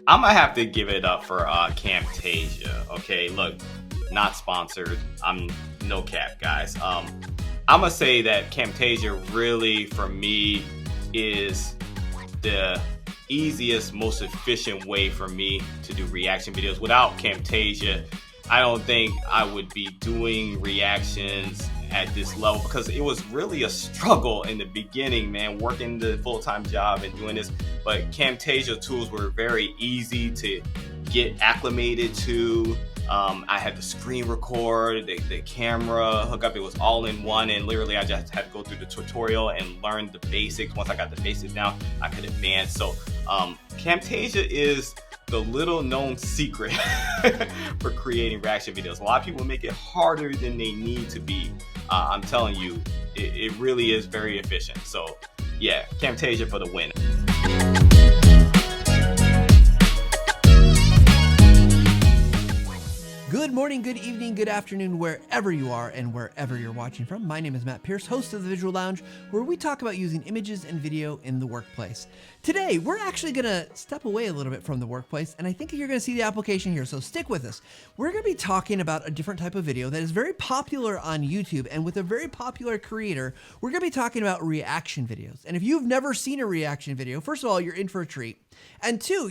I'm gonna have to give it up for Camtasia. Okay, look, not sponsored. I'm no cap, guys. I'm gonna say that Camtasia really, for me, is the easiest, most efficient way for me to do reaction videos. Without Camtasia, I don't think I would be doing reactions at this level, because it was really a struggle in the beginning, man, working the full-time job and doing this. But Camtasia tools were very easy to get acclimated to. I had the screen record, the camera hookup. It was all in one, and literally I just had to go through the tutorial and learn the basics. Once I got the basics down, I could advance. So Camtasia is the little known secret for creating reaction videos. A lot of people make it harder than they need to be. I'm telling you, it really is very efficient. So yeah, Camtasia for the win. Good morning, good evening, good afternoon, wherever you are and wherever you're watching from. My name is Matt Pierce, host of the Visual Lounge, where we talk about using images and video in the workplace. Today, we're actually going to step away a little bit from the workplace, and I think you're going to see the application here, so stick with us. We're going to be talking about a different type of video that is very popular on YouTube, and with a very popular creator, we're going to be talking about reaction videos. And if you've never seen a reaction video, first of all, you're in for a treat. And two,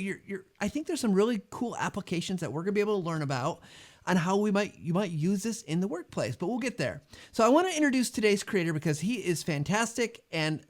I think there's some really cool applications that we're going to be able to learn about on how you might use this in the workplace, but we'll get there. So I want to introduce today's creator because he is fantastic, and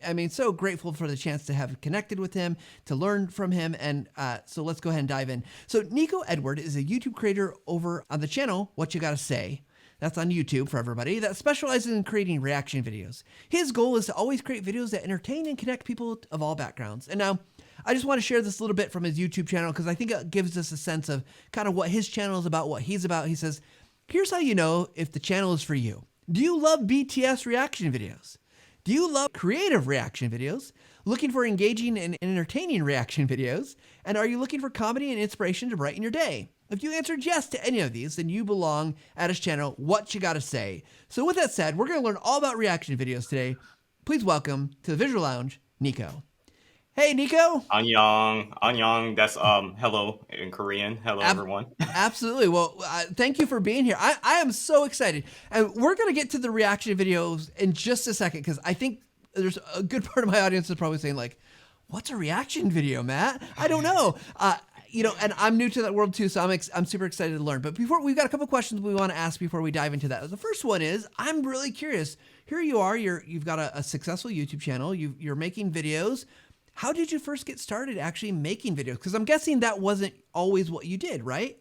I mean, so grateful for the chance to have connected with him, to learn from him, and so let's go ahead and dive in. So Nico Edward is a YouTube creator over on the channel What You Gotta Say. That's on YouTube for everybody, that specializes in creating reaction videos. His goal is to always create videos that entertain and connect people of all backgrounds. And now, I just want to share this a little bit from his YouTube channel because I think it gives us a sense of kind of what his channel is about, what he's about. He says, here's how you know if the channel is for you. Do you love BTS reaction videos? Do you love creative reaction videos? Looking for engaging and entertaining reaction videos? And are you looking for comedy and inspiration to brighten your day? If you answered yes to any of these, then you belong at his channel, What You Gotta Say. So with that said, we're going to learn all about reaction videos today. Please welcome to the Visual Lounge, Nico. Hey, Nico. Annyeong. That's hello in Korean. Hello, everyone. Absolutely. Well, thank you for being here. I am so excited. And we're going to get to the reaction videos in just a second because I think there's a good part of my audience is probably saying like, what's a reaction video, Matt? I don't know. And I'm new to that world too, so I'm super excited to learn. But before, we've got a couple questions we want to ask before we dive into that. The first one is, I'm really curious. Here you are. You've got a successful YouTube channel. You're making videos. How did you first get started actually making videos? Because I'm guessing that wasn't always what you did, right?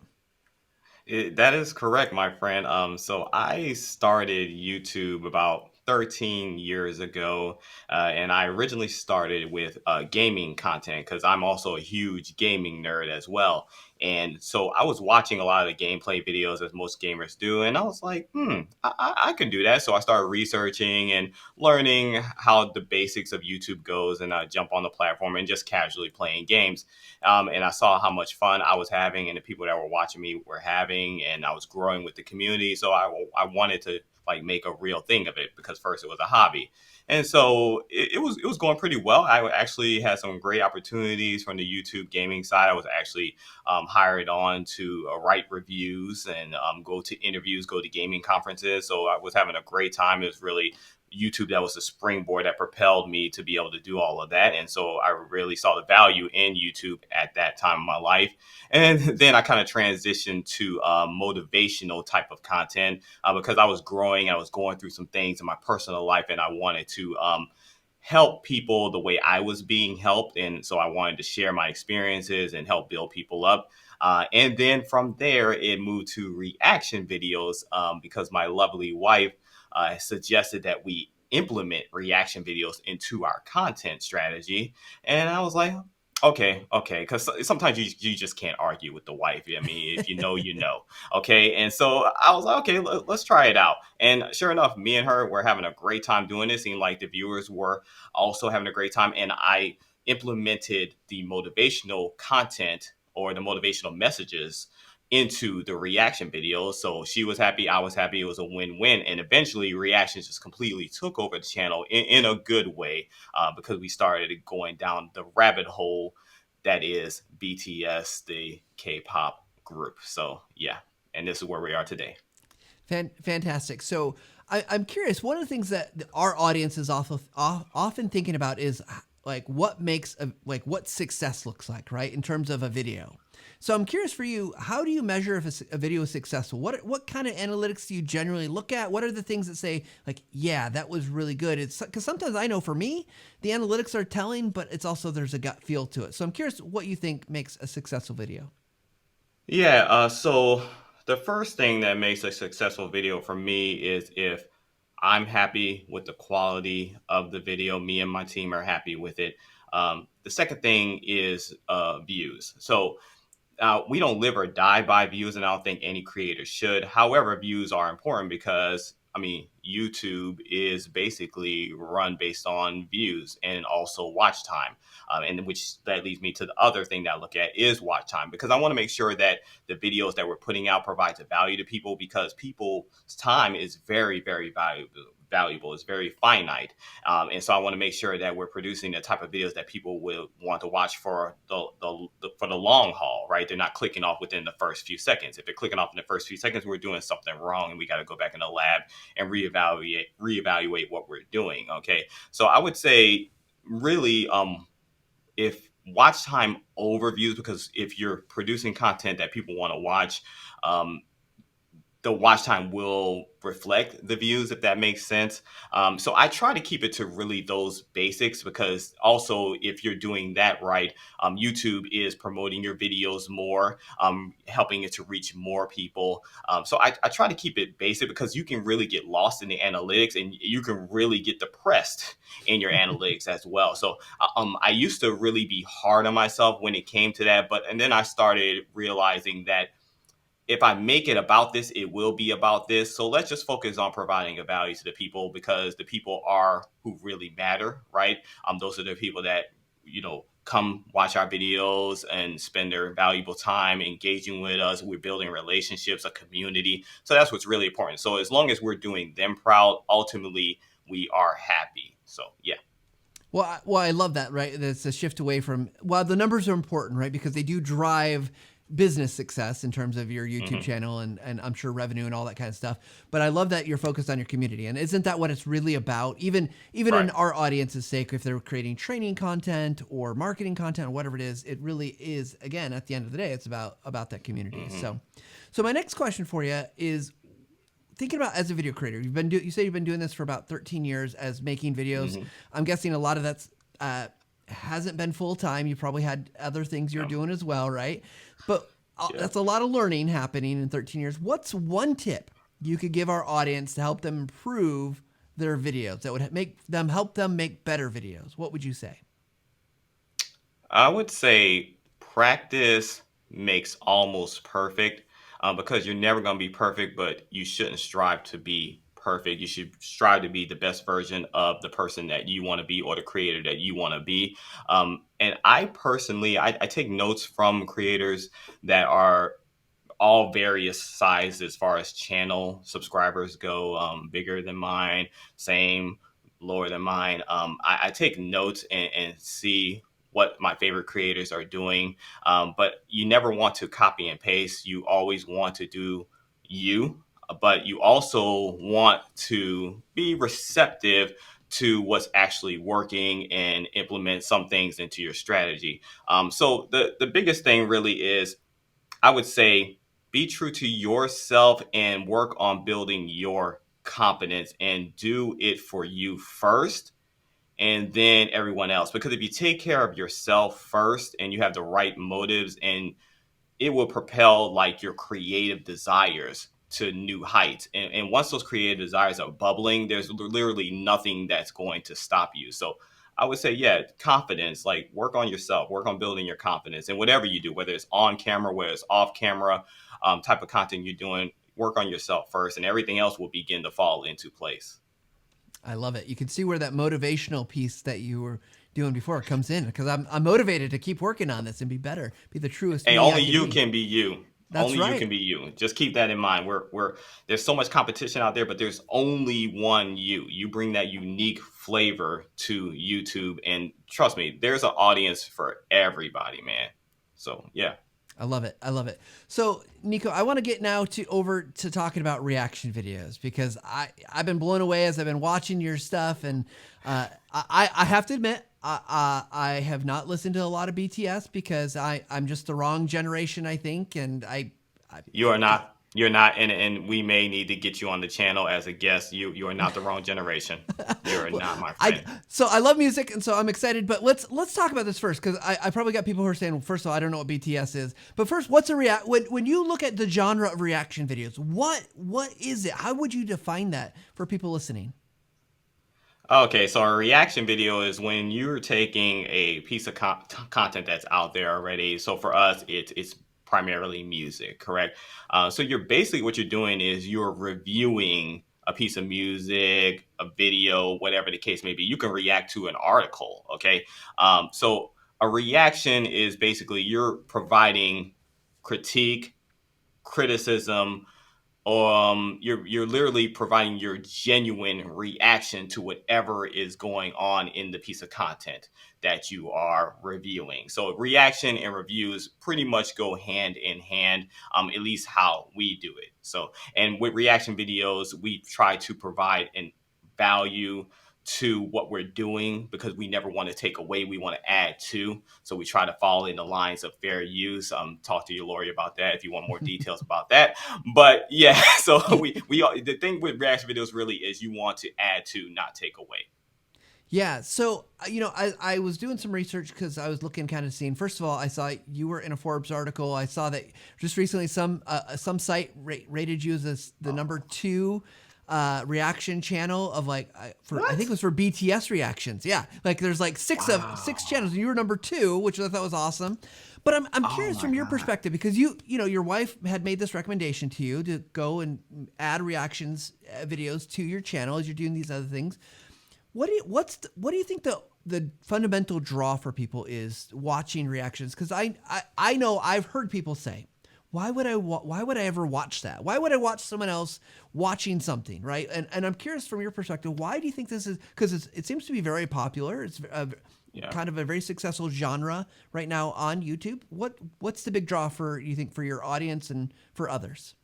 That is correct, my friend. So I started YouTube about 13 years ago, and I originally started with gaming content because I'm also a huge gaming nerd as well. And so I was watching a lot of the gameplay videos as most gamers do, and I was like, I could do that. So I started researching and learning how the basics of YouTube goes, and I jump on the platform and just casually playing games. And I saw how much fun I was having and the people that were watching me were having, and I was growing with the community. So I wanted to like make a real thing of it because first it was a hobby. And so it was going pretty well. I actually had some great opportunities from the YouTube gaming side. I was actually hired on to write reviews and go to interviews, go to gaming conferences. So I was having a great time. It was really YouTube that was the springboard that propelled me to be able to do all of that. And so I really saw the value in YouTube at that time of my life. And then I kind of transitioned to motivational type of content because I was growing. I was going through some things in my personal life, and I wanted to help people the way I was being helped. And so I wanted to share my experiences and help build people up. And then from there, it moved to reaction videos because my lovely wife suggested that we implement reaction videos into our content strategy. And I was like, okay. Because sometimes you just can't argue with the wife. I mean, if you know, you know. Okay. And so I was like, okay, let's try it out. And sure enough, me and her were having a great time doing this. Seemed like the viewers were also having a great time. And I implemented the motivational content or the motivational messages into the reaction videos. So she was happy, I was happy. It was a win-win. And eventually reactions just completely took over the channel in a good way because we started going down the rabbit hole that is BTS, the K-pop group. So yeah, and this is where we are today. Fantastic. So I'm curious. One of the things that our audience is often thinking about is like what makes like what success looks like, right? In terms of a video. So I'm curious for you, how do you measure if a video is successful? What kind of analytics do you generally look at? What are the things that say like, yeah, that was really good? It's because sometimes I know for me, the analytics are telling, but it's also there's a gut feel to it. So I'm curious what you think makes a successful video. Yeah, so the first thing that makes a successful video for me is if I'm happy with the quality of the video, me and my team are happy with it. The second thing is views. So we don't live or die by views, and I don't think any creator should. However, views are important because, I mean, YouTube is basically run based on views and also watch time. And which that leads me to the other thing that I look at is watch time, because I want to make sure that the videos that we're putting out provides a value to people, because people's time is very, very valuable. It's very finite. And so I want to make sure that we're producing the type of videos that people will want to watch for the long haul, right? They're not clicking off within the first few seconds. If they're clicking off in the first few seconds, we're doing something wrong, and we got to go back in the lab and reevaluate what we're doing. Okay. So I would say really, if watch time overviews, because if you're producing content that people want to watch, um, the watch time will reflect the views, if that makes sense. So I try to keep it to really those basics, because also if you're doing that right, YouTube is promoting your videos more, helping it to reach more people. So I try to keep it basic, because you can really get lost in the analytics, and you can really get depressed in your analytics as well. So I used to really be hard on myself when it came to that, and then I started realizing that if I make it about this, it will be about this. So let's just focus on providing a value to the people, because the people are who really matter, right? Those are the people that, come watch our videos and spend their valuable time engaging with us. We're building relationships, a community. So that's what's really important. So as long as we're doing them proud, ultimately we are happy. So yeah. Well, I love that, right? That's a shift away from, well, the numbers are important, right? Because they do drive business success in terms of your YouTube Hmm. channel and I'm sure revenue and all that kind of stuff. But I love that you're focused on your community. And isn't that what it's really about? Even in Right. our audience's sake, if they're creating training content or marketing content or whatever it is, it really is, again, at the end of the day, it's about that community. Hmm. So my next question for you is, thinking about as a video creator, you say you've been doing this for about 13 years as making videos. Hmm. I'm guessing a lot of that's hasn't been full time. You probably had other things you're Yeah. doing as well, right? But Yeah. that's a lot of learning happening in 13 years. What's one tip you could give our audience to help them improve their videos that would help them make better videos? What would you say? I would say practice makes almost perfect, because you're never going to be perfect, but you shouldn't strive to be perfect. You should strive to be the best version of the person that you want to be, or the creator that you want to be. And I personally, I take notes from creators that are all various sizes as far as channel subscribers go, bigger than mine, same, lower than mine. I take notes and see what my favorite creators are doing. But you never want to copy and paste. You always want to do you, but you also want to be receptive to what's actually working and implement some things into your strategy. So the biggest thing really is, I would say, be true to yourself and work on building your confidence, and do it for you first and then everyone else. Because if you take care of yourself first and you have the right motives, and it will propel like your creative desires to new heights. And once those creative desires are bubbling, there's literally nothing that's going to stop you. So I would say, yeah, confidence, like work on yourself, work on building your confidence. And whatever you do, whether it's on camera, whether it's off camera, type of content you're doing, work on yourself first, and everything else will begin to fall into place. I love it. You can see where that motivational piece that you were doing before comes in, because I'm motivated to keep working on this and be better, be the truest And me I only can you be. can be you. That's Only you right. can be you. Just keep that in mind. We're there's so much competition out there, but there's only one you. You bring that unique flavor to YouTube, and trust me, there's an audience for everybody, man. So yeah. I love it. I love it. So, Nico, I want to get now to over to talking about reaction videos because I've been blown away as I've been watching your stuff, and I have to admit I have not listened to a lot of BTS because I'm just the wrong generation, I think, and I You are not. You're not, and we may need to get you on the channel as a guest. You are not the wrong generation. You are well, not, my I friend. so I love music, and so I'm excited. But let's talk about this first because I probably got people who are saying, well, first of all, I don't know what BTS is. But first, what's a react? When you look at the genre of reaction videos, what is it? How would you define that for people listening? Okay, so a reaction video is when you're taking a piece of content that's out there already. So for us, it's primarily music, correct? So you're basically what you're doing is you're reviewing a piece of music, a video, whatever the case may be. You can react to an article, okay? So a reaction is basically you're providing critique, criticism, you're literally providing your genuine reaction to whatever is going on in the piece of content that you are reviewing. So reaction and reviews pretty much go hand in hand, at least how we do it. So, and with reaction videos, we try to provide an value to what we're doing because we never want to take away, we want to add to. So we try to follow in the lines of fair use. Talk to your lawyer about that if you want more details about that. But yeah, so the thing with reaction videos really is you want to add to, not take away. Yeah. So, I was doing some research because I was looking kind of seeing, first of all, I saw you were in a Forbes article. I saw that just recently some site rated you as the number two reaction channel of I think it What? was for BTS reactions. Yeah. Like there's like six Wow. channels and you were number two, which I thought was awesome. But I'm Oh curious my from your God. perspective because your wife had made this recommendation to you to go and add reactions videos to your channel as you're doing these other things. What do you think the fundamental draw for people is watching reactions? Because I know I've heard people say, why would I ever watch that? Why would I watch someone else watching something, right? And I'm curious from your perspective, why do you think this is? Because it seems to be very popular. It's Yeah. kind of a very successful genre right now on YouTube. What's the big draw for you think for your audience and for others?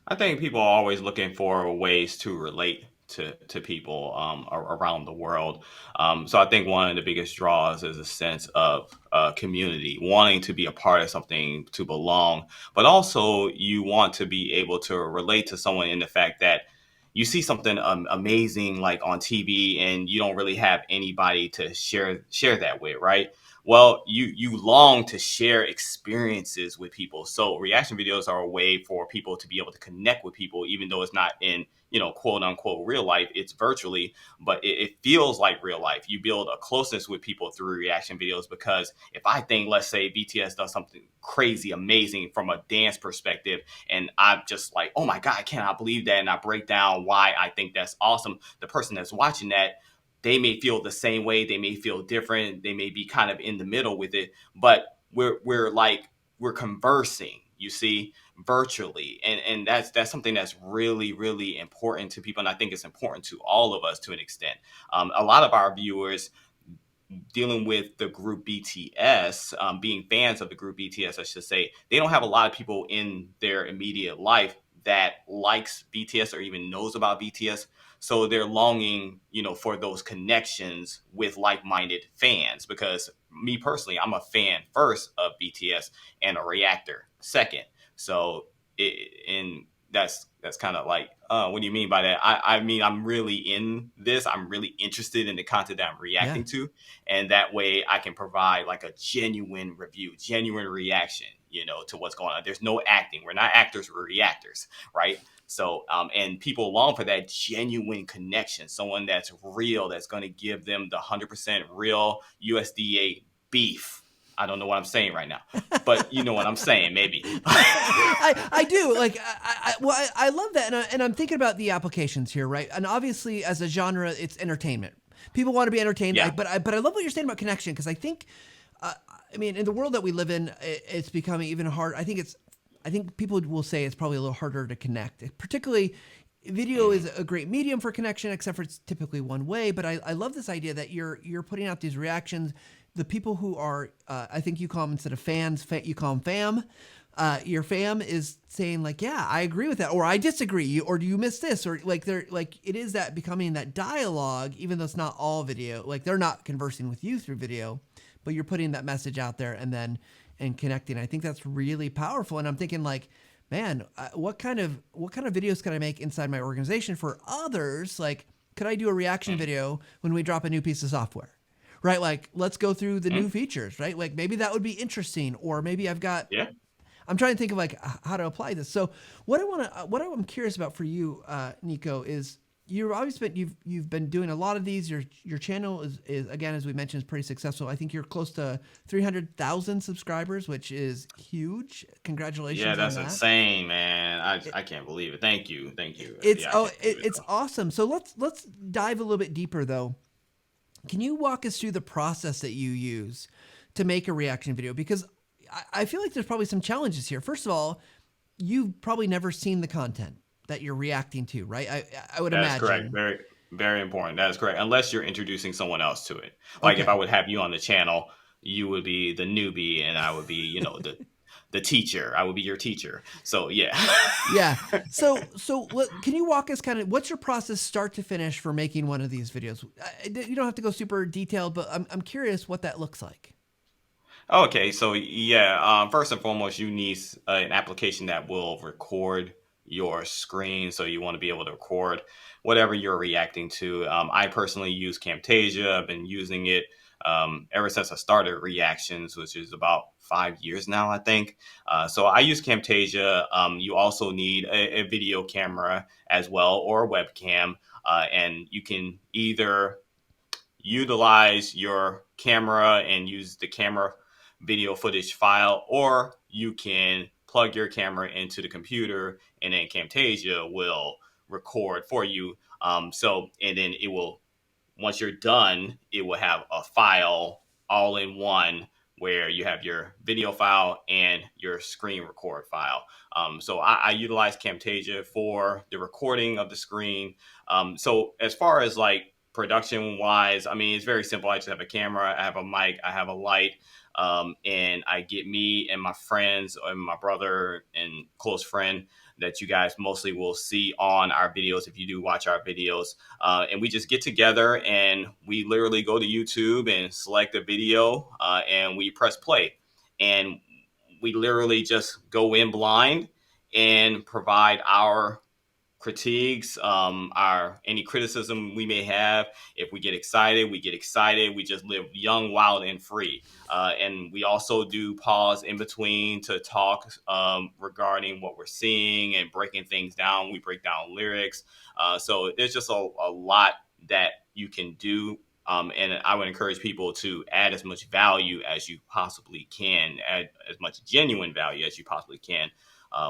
I think people are always looking for ways to relate to people around the world. So I think one of the biggest draws is a sense of community, wanting to be a part of something, to belong, but also you want to be able to relate to someone in the fact that you see something amazing like on TV and you don't really have anybody to share that with, right? Well, you long to share experiences with people. So reaction videos are a way for people to be able to connect with people, even though it's not in, quote unquote real life, it's virtually, but it feels like real life. You build a closeness with people through reaction videos because if I think, let's say BTS does something crazy, amazing from a dance perspective, and I'm just like, oh my God, I cannot believe that. And I break down why I think that's awesome. The person that's watching that, they may feel the same way, they may feel different, they may be kind of in the middle with it, but we're conversing, you see, virtually, and that's something that's really really important to people, and I think it's important to all of us to an extent. A lot of our viewers dealing with the group BTS, being fans of the group BTS, I should say, they don't have a lot of people in their immediate life that likes BTS or even knows about BTS. So they're longing, for those connections with like-minded fans. Because me personally, I'm a fan first of BTS and a reactor second. So and that's kind of like, what do you mean by that? I mean, I'm really in this. I'm really interested in the content that I'm Yeah. reacting to, and that way I can provide like a genuine review, genuine reaction, to what's going on. There's no acting. We're not actors, we're reactors, right? So and people long for that genuine connection, someone that's real, that's going to give them the 100% real USDA beef. I don't know what I'm saying right now, but you know what I'm saying, maybe. I do like I love that, and I'm thinking about the applications here, right? And obviously, as a genre, it's entertainment. People want to be entertained, Yeah. but I love what you're saying about connection because I think, I mean, in the world that we live in, it's becoming even hard. I think it's I think people will say it's probably a little harder to connect. Particularly, video is a great medium for connection, except for it's typically one way. But I love this idea that you're putting out these reactions. The people who are, I think you call them, instead of fans, you call them fam. Your fam is saying like, yeah, I agree with that, or I disagree, or do you miss this, or like they're like, it is that becoming that dialogue, even though it's not all video. Like they're not conversing with you through video, but you're putting that message out there and connecting. I think that's really powerful. And I'm thinking like, man, what kind of videos can I make inside my organization for others? Like, could I do a reaction video when we drop a new piece of software? Right? Like, let's go through the new features, right? Like maybe that would be interesting, or maybe Yeah. I'm trying to think of like how to apply this. So what I'm curious about for you, Nico, is you've been doing a lot of these. Your channel is again, as we mentioned, is pretty successful. I think you're close to 300,000 subscribers, which is huge. Yeah, Congratulations on that's that. insane, man. I can't believe it. Thank you. Thank you. It's Yeah, I can't believe it it's though. awesome. So let's dive a little bit deeper though. Can you walk us through the process that you use to make a reaction video? Because I feel like there's probably some challenges here. First of all, you've probably never seen the content that you're reacting to, right? I would That is correct. imagine. Very, very important. That is correct. Unless you're introducing someone else to it. Like if I Okay. would have you on the channel, you would be the newbie and I would be, the teacher. I would be your teacher. So yeah. Yeah. Can you walk us kind of, what's your process start to finish for making one of these videos? You don't have to go super detailed, but I'm curious what that looks like. Okay, so yeah, first and foremost, you need an application that will record your screen. So you want to be able to record whatever you're reacting to. I personally use Camtasia. I've been using it ever since I started reactions, which is about 5 years now, I think. So I use Camtasia. You also need a video camera as well, or a webcam, and you can either utilize your camera and use the camera video footage file, or you can plug your camera into the computer and then Camtasia will record for you. And then it will, once you're done, it will have a file all in one where you have your video file and your screen record file. So I utilize Camtasia for the recording of the screen. So as far as like production wise, I mean, it's very simple. I just have a camera, I have a mic, I have a light, and I get me and my friends and my brother and close friend that you guys mostly will see on our videos if you do watch our videos. And we just get together and we literally go to YouTube and select a video, and we press play. And we literally just go in blind and provide our critiques, our any criticism we may have. If we get excited, we get excited. We just live young, wild, and free. And we also do pause in between to talk regarding what we're seeing and breaking things down. We break down lyrics. So there's just a lot that you can do. And I would encourage people to add as much value as you possibly can, add as much genuine value as you possibly can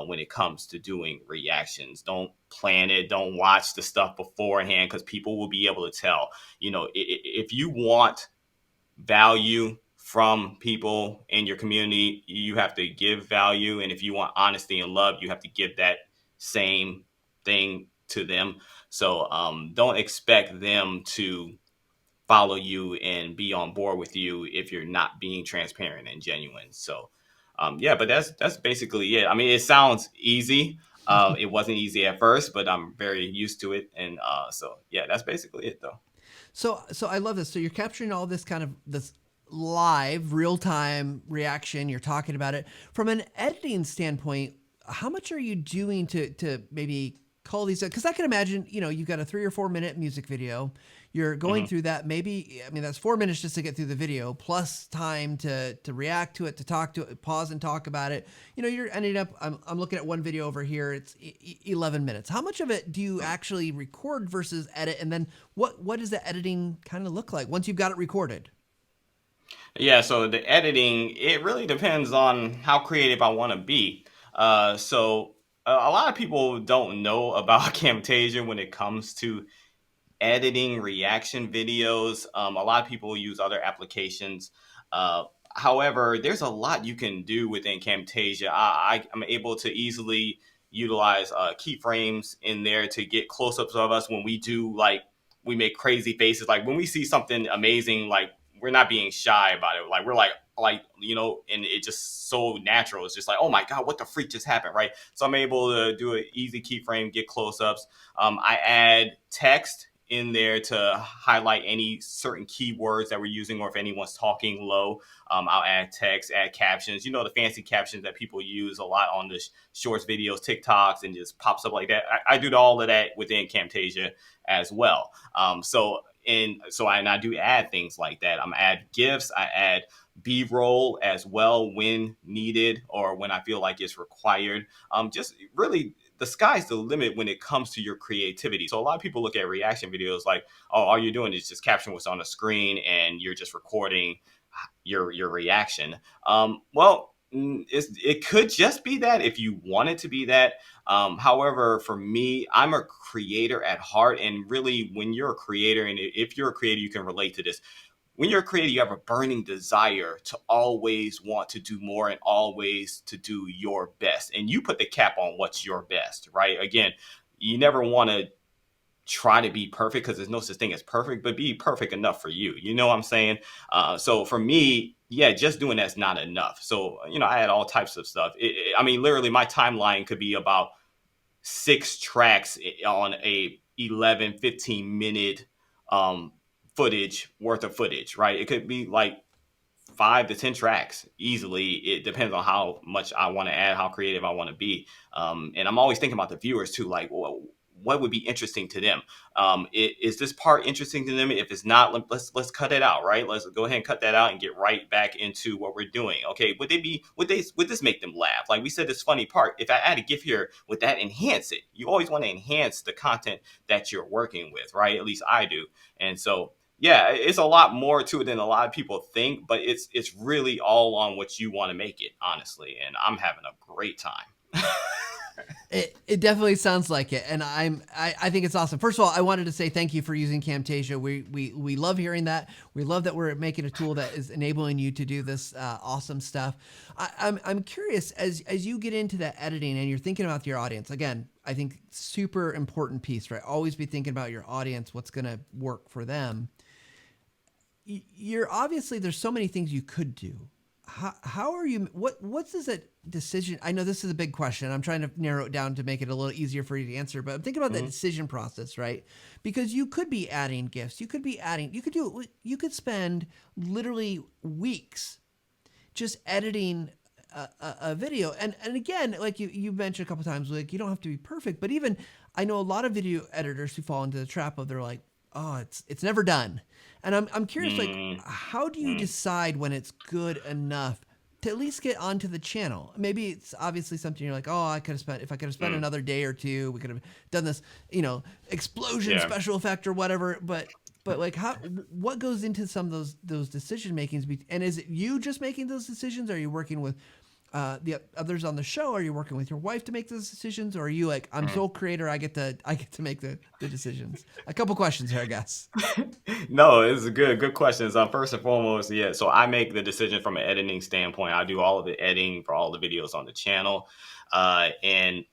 when it comes to doing reactions. Don't plan it. Don't watch the stuff beforehand because people will be able to tell. If you want value from people in your community, you have to give value. And if you want honesty and love, you have to give that same thing to them. So don't expect them to follow you and be on board with you if you're not being transparent and genuine. So yeah, but that's basically it. I mean, it sounds easy. It wasn't easy at first, but I'm very used to it. And so yeah, that's basically it though. So I love this. So you're capturing all this kind of this live, real time reaction. You're talking about it from an editing standpoint. How much are you doing to maybe call these? Because I can imagine, you've got a 3 or 4 minute music video. You're going Hmm. through that. Maybe, I mean, that's 4 minutes just to get through the video, plus time to react to it, to talk to it, pause and talk about it. You're ending up. I'm looking at one video over here. It's 11 minutes. How much of it do you actually record versus edit? And then what does the editing kind of look like once you've got it recorded? Yeah, so the editing, it really depends on how creative I want to be. So a lot of people don't know about Camtasia when it comes to editing reaction videos. A lot of people use other applications. However, there's a lot you can do within Camtasia. I'm able to easily utilize keyframes in there to get close-ups of us when we do like we make crazy faces. Like when we see something amazing, like we're not being shy about it. Like we're like and it just so natural. It's just like, oh my god, what the freak just happened, right? So I'm able to do an easy keyframe, get close-ups. I add text in there to highlight any certain keywords that we're using, or if anyone's talking low, I'll add text, add captions. You know, the fancy captions that people use a lot on the shorts videos, TikToks, and just pops up like that. I do all of that within Camtasia as well. And I do add things like that. I'm add gifs, I add B-roll as well when needed or when I feel like it's required. Just really, the sky's the limit when it comes to your creativity. So a lot of people look at reaction videos like, oh, all you're doing is just capturing what's on the screen and you're just recording your reaction. It could just be that if you want it to be that. However, for me, I'm a creator at heart, and really, when you're a creator, and if you're a creator, you can relate to this. When you're a creator, you have a burning desire to always want to do more and always to do your best, and you put the cap on what's your best, right? Again, you never want to try to be perfect because there's no such thing as perfect, but be perfect enough for you. You know what I'm saying? So for me, yeah, just doing that's not enough. So, I had all types of stuff. I mean, literally, my timeline could be about 6 tracks on a 11, 15 minute footage worth of footage, right? It could be like 5 to 10 tracks easily. It depends on how much I want to add, how creative I want to be. And I'm always thinking about the viewers too, like, well, what would be interesting to them? Is this part interesting to them? If it's not, let's cut it out, right? Let's go ahead and cut that out and get right back into what we're doing. Okay, would this make them laugh? Like we said, this funny part. If I add a GIF here, would that enhance it? You always want to enhance the content that you're working with, right? At least I do. And so yeah, it's a lot more to it than a lot of people think, but it's really all on what you want to make it, honestly. And I'm having a great time. It definitely sounds like it, and I think it's awesome. First of all, I wanted to say thank you for using Camtasia. We love hearing that. We love that we're making a tool that is enabling you to do this awesome stuff. I'm curious as you get into that editing and you're thinking about your audience. Again, I think super important piece, right? Always be thinking about your audience, what's going to work for them. You're obviously there's so many things you could do. How are you? What's that decision? I know this is a big question. I'm trying to narrow it down to make it a little easier for you to answer. But I'm thinking about that decision process, right? Because you could be adding gifts. You could be adding. You could do. You could spend literally weeks just editing a video. And again, like you mentioned a couple times, like you don't have to be perfect. But even I know a lot of video editors who fall into the trap of they're like, oh, it's never done. And I'm curious, like, how do you decide when it's good enough to at least get onto the channel? Maybe it's obviously something you're like, oh, if I could have spent another day or two, we could have done this, explosion Yeah. special effect or whatever. But like, what goes into some of those decision makings? And is it you just making those decisions? Are you working with the others on the show? Are you working with your wife to make those decisions, or are you like, I'm sole creator, I get to make the decisions? A couple questions here, I guess. No, it's a good questions. First and foremost, yeah. So I make the decision from an editing standpoint. I do all of the editing for all the videos on the channel, and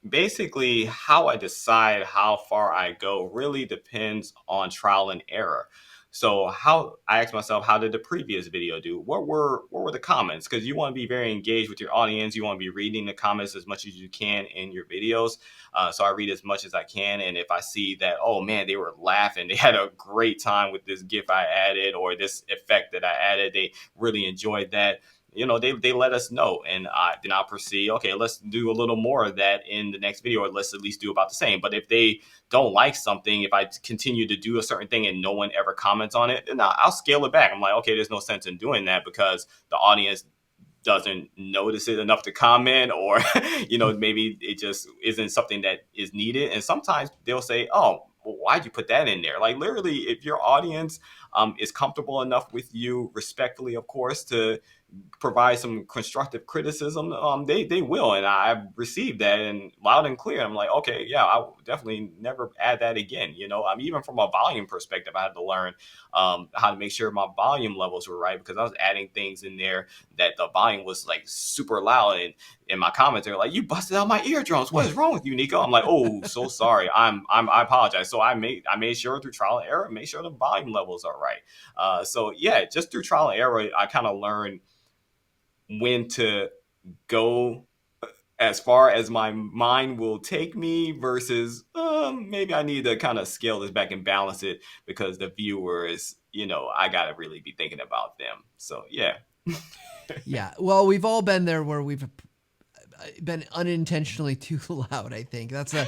basically how I decide how far I go really depends on trial and error. So how I ask myself, how did the previous video do? What were the comments? Because you want to be very engaged with your audience. You want to be reading the comments as much as you can in your videos. So I read as much as I can. And if I see that, oh man, they were laughing, they had a great time with this GIF I added or this effect that I added, they really enjoyed that. They let us know, and then I'll proceed. Okay, let's do a little more of that in the next video, or let's at least do about the same. But if they don't like something, if I continue to do a certain thing and no one ever comments on it, then I'll scale it back. I'm like, okay, there's no sense in doing that because the audience doesn't notice it enough to comment, or maybe it just isn't something that is needed. And sometimes they'll say, oh, why'd you put that in there? Like literally, if your audience is comfortable enough with you, respectfully, of course, to provide some constructive criticism, they will, and I've received that and loud and clear. I'm like, okay, yeah, I will definitely never add that again. Even from a volume perspective, I had to learn how to make sure my volume levels were right because I was adding things in there that the volume was like super loud, and in my comments they're like, "You busted out my eardrums. What is wrong with you, Nico?" I'm like, "Oh, so sorry. I apologize." So I made sure through trial and error, make sure the volume levels are right. So yeah, just through trial and error, I kind of learned when to go as far as my mind will take me versus maybe I need to kind of scale this back and balance it because the viewers, I got to really be thinking about them. So, yeah. Yeah. Well, we've all been there where we've been unintentionally too loud. I think that's a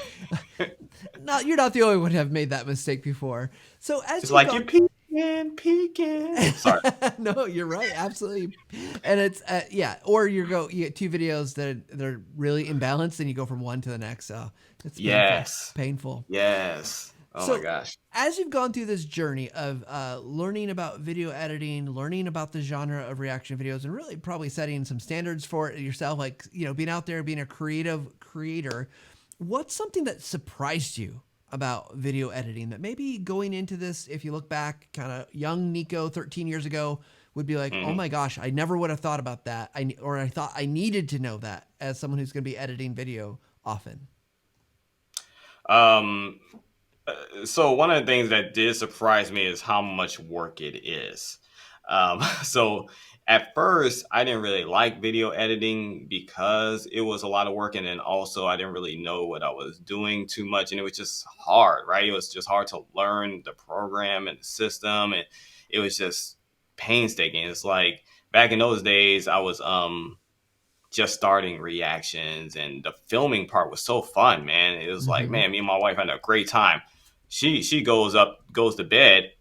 not. You're not the only one to have made that mistake before. So as Just you've like gone, you're peeking. Sorry. no, you're right, absolutely. And it's yeah, or you get two videos that they're really imbalanced, and you go from one to the next. So it's painful, Yes. painful. Yes. Oh my So gosh. as you've gone through this journey of learning about video editing, learning about the genre of reaction videos, and really probably setting some standards for it yourself, like being out there, being a creative creator, what's something that surprised you about video editing that maybe going into this, if you look back, kind of young Nico 13 years ago, would be like, oh Mhm. my gosh, I never would have thought about that. I thought I needed to know that as someone who's going to be editing video often. Um, so one of the things that did surprise me is how much work it is. So at first, I didn't really like video editing because it was a lot of work, and then also I didn't really know what I was doing too much, and it was just hard, right? It was just hard to learn the program and the system, and it was just painstaking. It's like back in those days, I was just starting reactions, and the filming part was so fun, man. It was like, Mm-hmm. man, me and my wife had a great time. She goes to bed,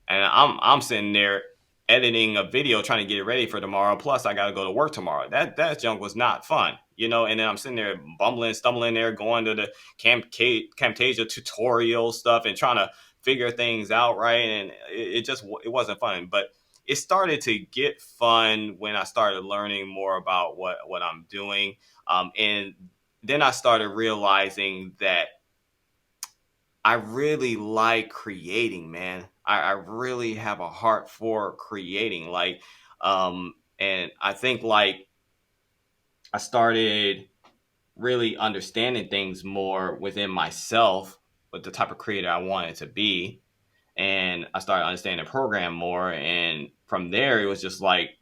and I'm sitting there editing a video trying to get it ready for tomorrow. Plus I gotta go to work tomorrow. That junk was not fun, and then I'm sitting there bumbling, stumbling there, going to the Camtasia tutorial stuff and trying to figure things out, right? And it wasn't fun. But it started to get fun when I started learning more about what I'm doing. And then I started realizing that I really like creating, man. I really have a heart for creating. And I think like I started really understanding things more within myself, with the type of creator I wanted to be, and I started understanding the program more. And from there, it was just like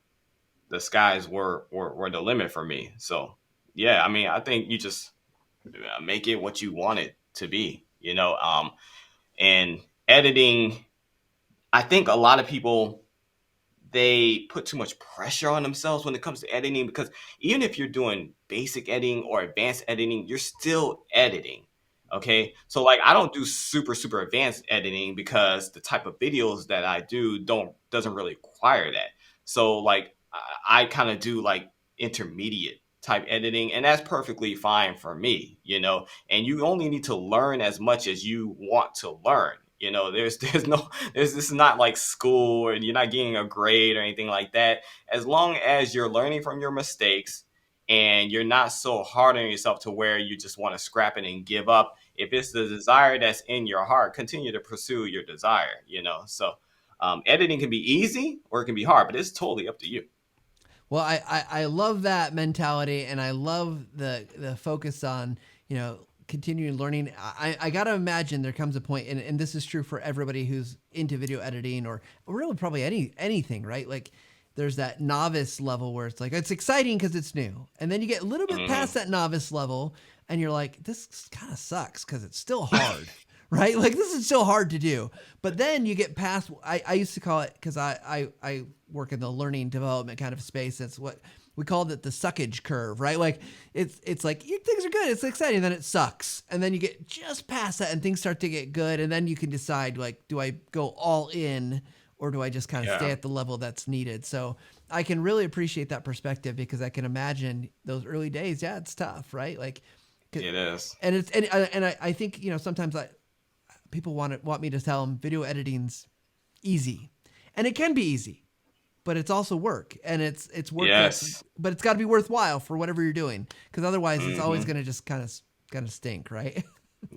the skies were the limit for me. So yeah, I mean, I think you just make it what you want it to be, and editing. I think a lot of people, they put too much pressure on themselves when it comes to editing because even if you're doing basic editing or advanced editing, you're still editing. Okay. So like I don't do super advanced editing because the type of videos that I do doesn't really require that. So like I kind of do like intermediate type editing, and that's perfectly fine for me, and you only need to learn as much as you want to learn. There's no this is not like school, and you're not getting a grade or anything like that. As long as you're learning from your mistakes and you're not so hard on yourself to where you just want to scrap it and give up. If it's the desire that's in your heart, continue to pursue your desire. So editing can be easy or it can be hard, but it's totally up to you. Well, I love that mentality, and I love the focus on continuing learning. I gotta imagine there comes a point, and this is true for everybody who's into video editing or really probably anything, right? Like there's that novice level where it's like it's exciting because it's new, and then you get a little bit Hmm. past that novice level, and you're like, this kind of sucks because it's still hard. Right? Like this is still hard to do. But then you get past, I used to call it, because I work in the learning development kind of space. That's what we called it, the suckage curve, right? Like it's like things are good, it's exciting, then it sucks. And then you get just past that and things start to get good. And then you can decide like, do I go all in or do I just kind of stay Yeah, at the level that's needed? So I can really appreciate that perspective because I can imagine those early days. Yeah, it's tough, right? Like, it is. and I think sometimes people want me to tell them video editing's easy, and it can be easy, but it's also work, and it's work that's Yes. but it's got to be worthwhile for whatever you're doing, because otherwise it's always Hmm. going to just kind of stink, right?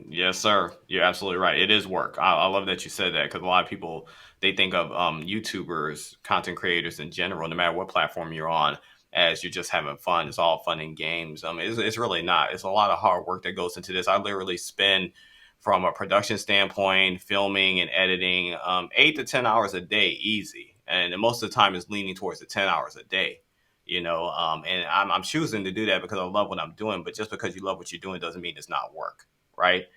Yes, sir. You're absolutely right. It is work. I love that you said that because a lot of people they think of YouTubers, content creators in general, no matter what platform you're on, as you're just having fun. It's all fun and games. It's really not. It's a lot of hard work that goes into this. I literally spend, from a production standpoint, filming and editing, 8 to 10 hours a day, easy. And most of the time is leaning towards the 10 hours a day. And I'm choosing to do that because I love what I'm doing. But just because you love what you're doing doesn't mean it's not work, right?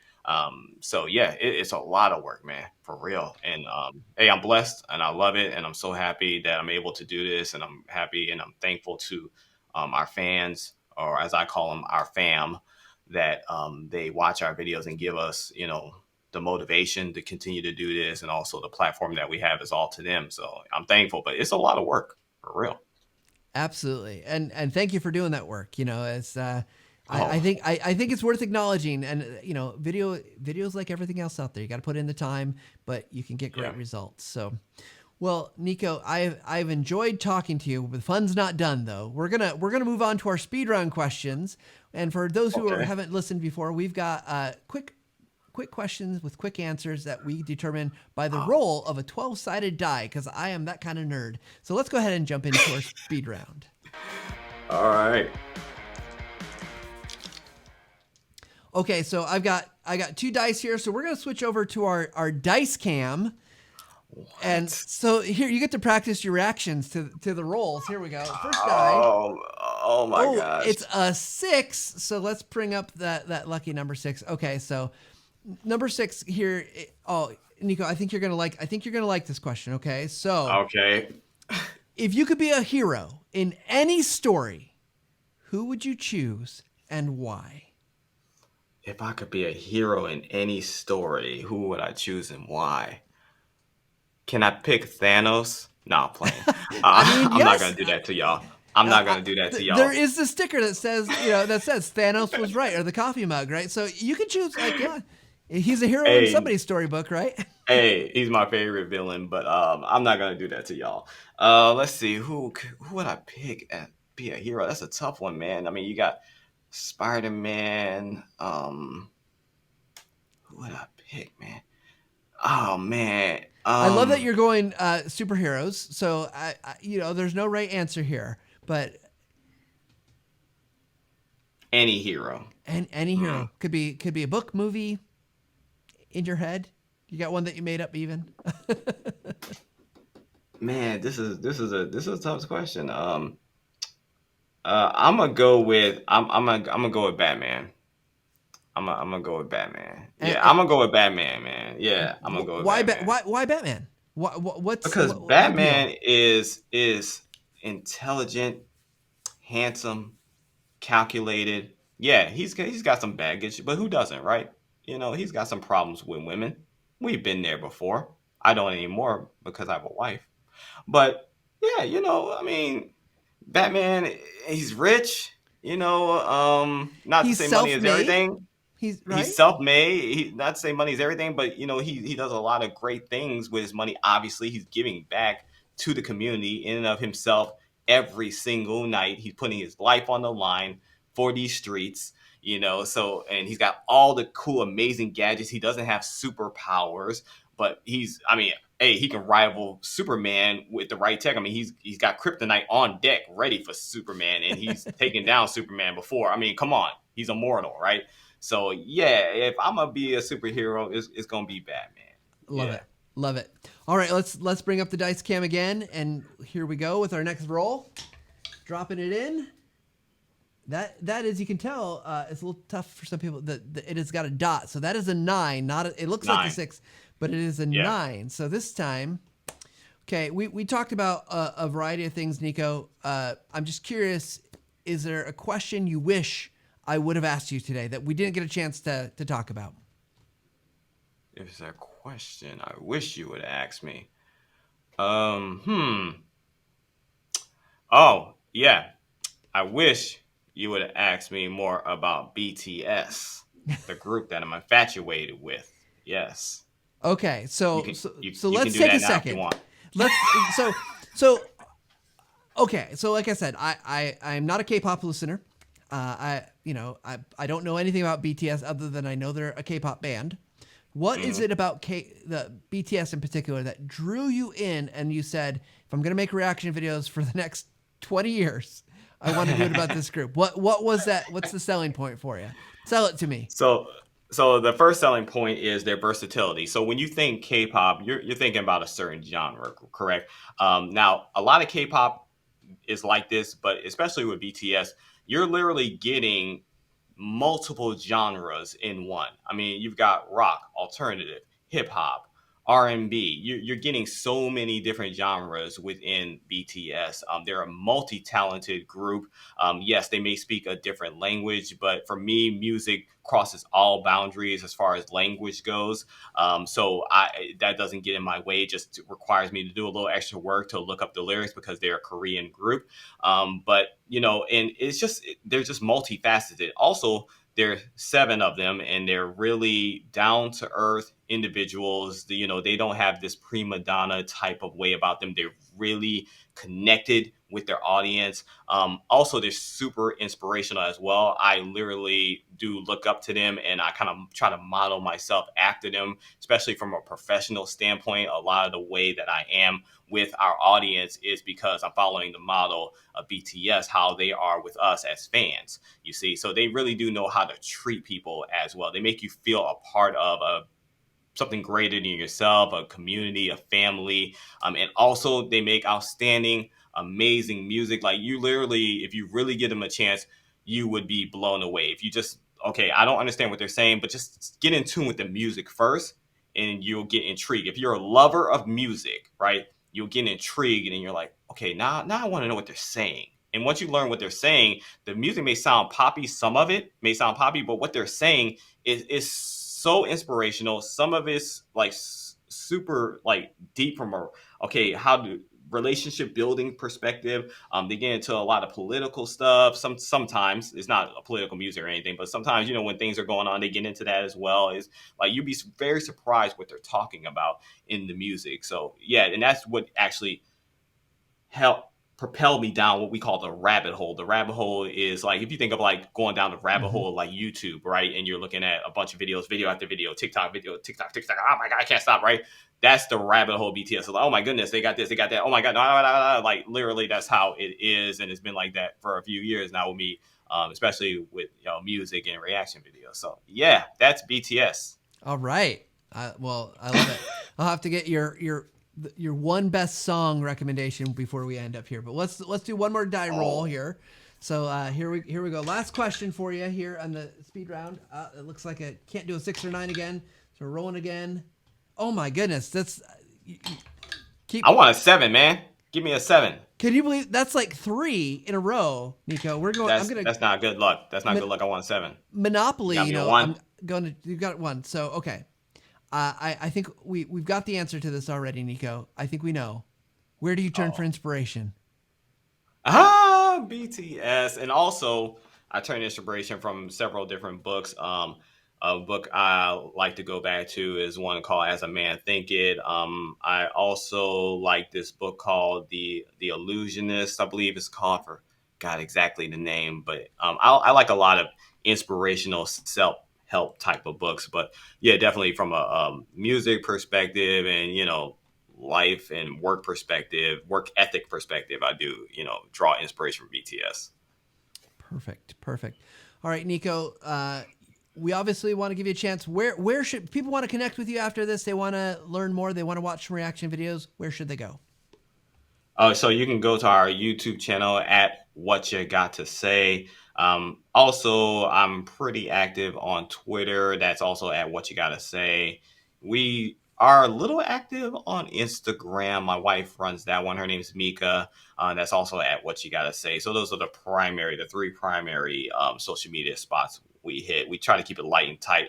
So yeah, it's a lot of work, man, for real. And hey, I'm blessed and I love it, and I'm so happy that I'm able to do this, and I'm happy and I'm thankful to our fans, or as I call them, our fam, that they watch our videos and give us, the motivation to continue to do this, and also the platform that we have is all to them. So I'm thankful, but it's a lot of work for real. Absolutely, and thank you for doing that work. It's I Oh think I think it's worth acknowledging, and videos like everything else out there, you got to put in the time, but you can get yeah. great results. So, well, Nico, I've enjoyed talking to you. But the fun's not done though. We're gonna move on to our speed round questions, and for those who Okay. haven't listened before, we've got quick questions with quick answers that we determine by the Oh, roll of a 12-sided die, because I am that kind of nerd. So let's go ahead and jump into our speed round. all right. Okay, so I got two dice here, so we're gonna switch over to our dice cam. And What? so here you get to practice your reactions to the rolls. Here we go. First die. Oh, oh my Oh, gosh. it's a 6. So let's bring up that lucky number 6. Okay, so number 6 here. Oh, Nico, I think you're gonna like this question. Okay, so Okay. if you could be a hero in any story, who would you choose and why? If I could be a hero in any story, who would I choose and why? Can I pick Thanos? No, I'm playing. I mean, I'm not yes. gonna do that to y'all. I'm not gonna do that to There y'all. is the sticker that says Thanos was right, or the coffee mug, right? So you can choose, like, yeah, he's a hero in Hey, somebody's storybook, right? hey, he's my favorite villain, but I'm not gonna do that to y'all. Let's see, who would I pick at be a hero? That's a tough one, man. I mean, you got Spider Man. Who would I pick, man? Oh man. I love that you're going superheroes. So there's no right answer here, but Any hero. any Hmm. hero could be a book, movie, in your head. You got one that you made up, even. Man, this is a tough question. I'm gonna go with Batman. I'm gonna go with Batman. and, Yeah, and I'm gonna go with Batman, man. Yeah, I'm gonna go with why Batman why Batman? because What's the appeal? Batman is intelligent, handsome, calculated. Yeah, he's got some baggage, but who doesn't, right? He's got some problems with women. We've been there before. I don't anymore because I have a wife. But yeah, I mean, Batman, he's rich, not to He's say money is self-made. everything. He's He's right. self-made. Not to say money is everything, but he does a lot of great things with his money. Obviously, he's giving back to the community in and of himself every single night. He's putting his life on the line for these streets, so, and he's got all the cool, amazing gadgets. He doesn't have superpowers, but I mean, hey, he can rival Superman with the right tech. I mean, he's got kryptonite on deck ready for Superman, and he's taken down Superman before. I mean, come on, he's immortal, right? So yeah, if I'm gonna be a superhero, it's gonna be Batman. Love Yeah. it. Love it. All right, let's bring up the dice cam again, and here we go with our next roll. Dropping it in. That, as you can tell, it's a little tough for some people. It has got a dot, so that is a 9. It looks like a Nine. 6, but it is a Yeah. 9. So this time, okay, we talked about a variety of things, Nico. I'm just curious, is there a question you wish I would have asked you today that we didn't get a chance to talk about? If it's a question I wish you would ask me. Hmm. Oh, yeah. I wish you would have asked me more about BTS, the group that I'm infatuated with. Yes. Okay, You so can so you so you can let's do take a that now if you second. want. So okay, so like I said, I'm not a K-pop listener. I don't know anything about BTS other than I know they're a K-pop band. What is Mhm. it about the BTS in particular that drew you in and you said, if I'm gonna make reaction videos for the next 20 years, I want to do it about this group? What was that? What's the selling point for you? Sell it to me. So, so the first selling point is their versatility. So when you think K-pop, you're thinking about a certain genre, correct? Now, a lot of K-pop is like this, but especially with BTS, you're literally getting multiple genres in one. I mean, you've got rock, alternative, hip hop, R&B. You're getting so many different genres within BTS. They're a multi-talented group. Yes, they may speak a different language, but for me, music crosses all boundaries as far as language goes. So that doesn't get in my way. It just requires me to do a little extra work to look up the lyrics because they're a Korean group. But and it's just they're just multifaceted. Also, there are seven of them, and they're really down to earth individuals. They don't have this prima donna type of way about them. They're really connected with their audience. Also, they're super inspirational as well. I literally do look up to them, and I kind of try to model myself after them, especially from a professional standpoint. A lot of the way that I am with our audience is because I'm following the model of BTS, how they are with us as fans, you see. So they really do know how to treat people as well. They make you feel a part of something greater than yourself, a community, a family. And also, they make outstanding, amazing music. Like, you literally, if you really give them a chance, you would be blown away. If you just, okay, I don't understand what they're saying, but just get in tune with the music first and you'll get intrigued. If you're a lover of music, right, you'll get intrigued and then you're like, okay, now I want to know what they're saying. And once you learn what they're saying, the music may sound poppy, some of it may sound poppy, but what they're saying is so inspirational. Some of it's like super like deep from a how to relationship building perspective. They get into a lot of political stuff. Sometimes it's not a political music or anything, but sometimes when things are going on, they get into that as well. Is like you'd be very surprised what they're talking about in the music. So yeah, and that's what actually help propel me down what we call the rabbit hole. The rabbit hole is like if you think of like going down the rabbit Mm-hmm. hole like YouTube, right? And you're looking at a bunch of videos, video after video, TikTok video, TikTok, TikTok. Oh my god, I can't stop, right? That's the rabbit hole BTS. Like, oh my goodness, they got this, they got that. Oh my god, no, no, no, no. Like literally, that's how it is, and it's been like that for a few years now with me, especially with music and reaction videos. So yeah, that's BTS. All right. Well, I love it. I'll have to get your one best song recommendation before we end up here. But let's do one more die roll Oh, here. So here we go. Last question for you here on the speed round. It looks like I can't do a 6 or 9 again. So we're rolling again. Oh my goodness, that's I keep. want a 7, man. Give me a 7. Can you believe that's like 3 in a row, Nico? We're going. I'm That's gonna that's not good luck. That's not good mon- luck. I want a 7. You Monopoly. got You me a know, 1. I'm going to. You got one. So okay. I think we've got the answer to this already, Nico. I think we know. Where do you turn for Oh. inspiration? BTS. And also, I turn inspiration from several different books. A book I like to go back to is one called As a Man Thinketh. I also like this book called The Illusionist, I believe it's called. For God exactly the name, but I like a lot of inspirational self help type of books. But yeah, definitely from a music perspective and life and work perspective, work ethic perspective, I do draw inspiration from BTS. Perfect. Perfect. All right, Nico. We obviously want to give you a chance. Where should people want to connect with you after this? They want to learn more. They want to watch some reaction videos. Where should they go? So you can go to our YouTube channel at What You Got to Say. Also, I'm pretty active on Twitter. That's also at What You Got to Say. We are a little active on Instagram. My wife runs that one. Her name's Mika. That's also at What You Got to Say. So those are the 3 primary social media spots we hit. We try to keep it light and tight.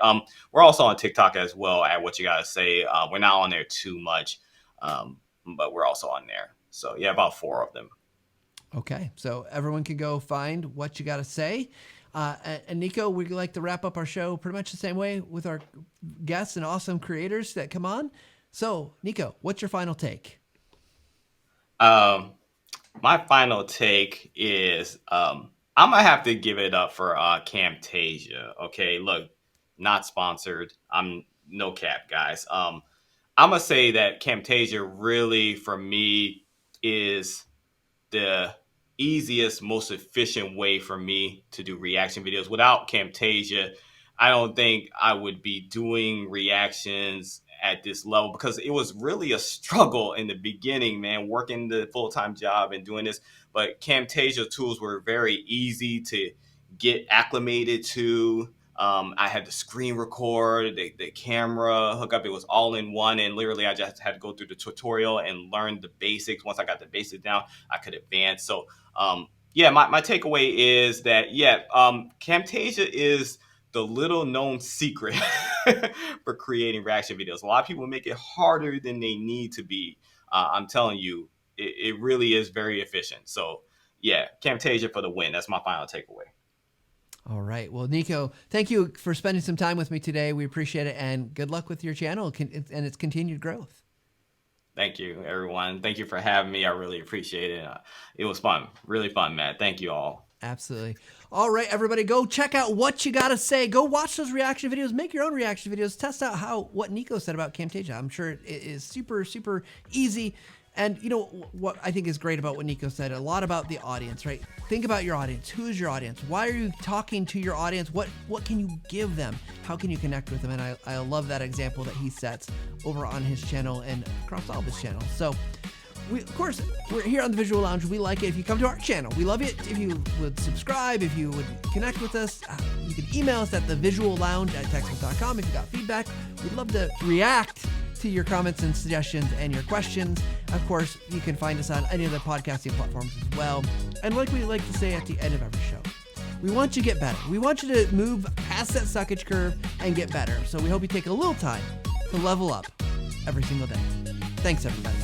We're also on TikTok as well at What You Got to Say. We're not on there too much. But we're also on there. So yeah, about 4 of them. Okay, so everyone can go find what you got to say. And Nico, we like to wrap up our show pretty much the same way with our guests and awesome creators that come on. So, Nico, what's your final take? My final take is I'm gonna have to give it up for Camtasia. Okay, look, not sponsored. I'm no cap, guys. I'm gonna say that Camtasia really, for me, is the easiest, most efficient way for me to do reaction videos. Without Camtasia, I don't think I would be doing reactions at this level because it was really a struggle in the beginning, man, working the full-time job and doing this. But Camtasia tools were very easy to get acclimated to. I had the screen record, the camera hookup. It was all in one. And literally, I just had to go through the tutorial and learn the basics. Once I got the basics down, I could advance. So, yeah, my takeaway is that, Camtasia is the little known secret for creating reaction videos. A lot of people make it harder than they need to be. I'm telling you, it really is very efficient. So, yeah, Camtasia for the win. That's my final takeaway. All right. Well, Nico, thank you for spending some time with me today. We appreciate it, and good luck with your channel and its continued growth. Thank you, everyone. Thank you for having me. I really appreciate it. It was fun. Really fun, Matt. Thank you all. Absolutely. All right, everybody, go check out what you got to say. Go watch those reaction videos. Make your own reaction videos. Test out what Nico said about Camtasia. I'm sure it is super, super easy. And you know what I think is great about what Nico said, a lot about the audience, right? Think about your audience. Who's your audience? Why are you talking to your audience? What can you give them? How can you connect with them? And I love that example that he sets over on his channel and across all of his channels. So of course, we're here on the Visual Lounge. We like it if you come to our channel. We love it if you would subscribe, if you would connect with us. You can email us at thevisuallounge@texas.com if you got feedback. We'd love to react to your comments and suggestions and your questions. Of course, you can find us on any of the podcasting platforms as well. And like we like to say at the end of every show, we want you to get better. We want you to move past that suckage curve and get better. So we hope you take a little time to level up every single day. Thanks, everybody.